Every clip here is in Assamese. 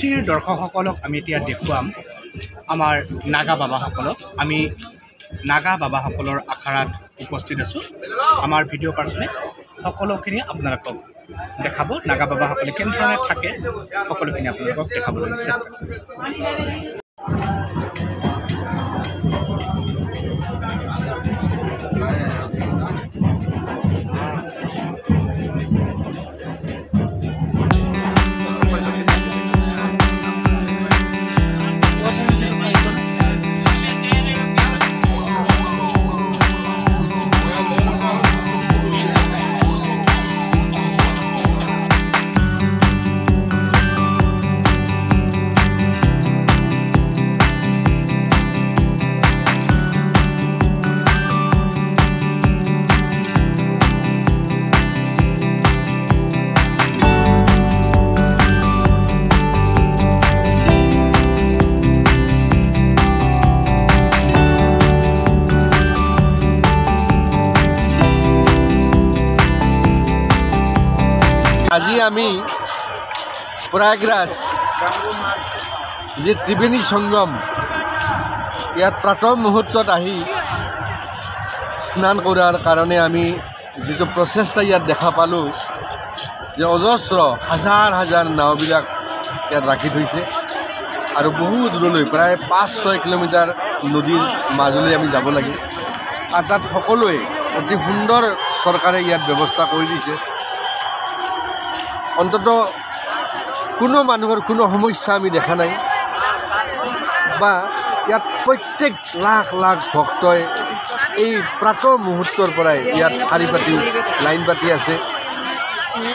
সকলোখিনি দৰ্শকসকলক আমি এতিয়া দেখুৱাম আমাৰ নাগা বাবাসকলক। আমি নাগা বাবাসকলৰ আখাৰাত উপস্থিত আছোঁ। আমাৰ ভিডিঅ' পাৰ্চনে সকলোখিনি আপোনালোকক দেখাব। নাগা বাবাসকলে কেনেধৰণে থাকে সকলোখিনি আপোনালোকক দেখাবলৈ চেষ্টা কৰিম। আজি আমি প্ৰয়াগৰাজ যে ত্ৰিবেণী সংগম ইয়াত প্ৰাতঃ মুহূৰ্তত আহি স্নান কৰাৰ কাৰণে আমি যিটো প্ৰচেষ্টা ইয়াত দেখা পালোঁ যে অজস্ৰ হাজাৰ হাজাৰ নাওবিলাক ইয়াত ৰাখি থৈছে আৰু বহু দূৰলৈ প্ৰায় 5-6 কিলোমিটাৰ নদীৰ মাজলৈ আমি যাব লাগে আৰু তাত সকলোৱে অতি সুন্দৰ চৰকাৰে ইয়াত ব্যৱস্থা কৰি দিছে। অন্তত কোনো মানুহৰ কোনো সমস্যা আমি দেখা নাই বা ইয়াত প্ৰত্যেক লাখ লাখ ভক্তই এই প্ৰাতঃ মুহূৰ্তৰ পৰাই ইয়াত শাৰী পাতি লাইন পাতি আছে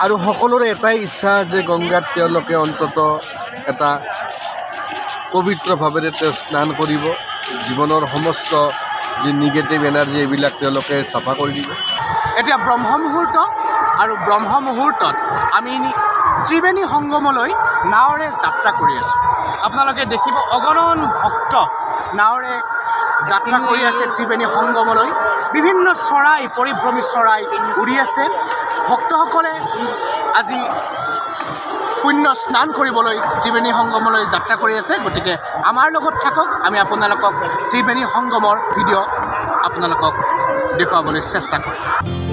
আৰু সকলোৰে এটাই ইচ্ছা যে গংগাত তেওঁলোকে অন্তত এটা পবিত্ৰ ভাৱেৰে স্নান কৰিব, জীৱনৰ সমস্ত যি নিগেটিভ এনাৰ্জি এইবিলাক তেওঁলোকে চাফা কৰি দিব। এতিয়া ব্ৰহ্ম মুহূৰ্ত আৰু ব্ৰহ্ম মুহূৰ্তত আমি ত্ৰিবেণী সংগমলৈ নাৱেৰে যাত্ৰা কৰি আছোঁ। আপোনালোকে দেখিব অগণন ভক্ত নাৱেৰে যাত্ৰা কৰি আছে ত্ৰিবেণী সংগমলৈ। বিভিন্ন চৰাই, পৰিভ্ৰমী চৰাই উৰি আছে। ভক্তসকলে আজি পুণ্য স্নান কৰিবলৈ ত্ৰিবেণী সংগমলৈ যাত্ৰা কৰি আছে। গতিকে আমাৰ লগত থাকক, আমি আপোনালোকক ত্ৰিবেণী সংগমৰ ভিডিঅ' আপোনালোকক দেখুৱাবলৈ চেষ্টা কৰিম।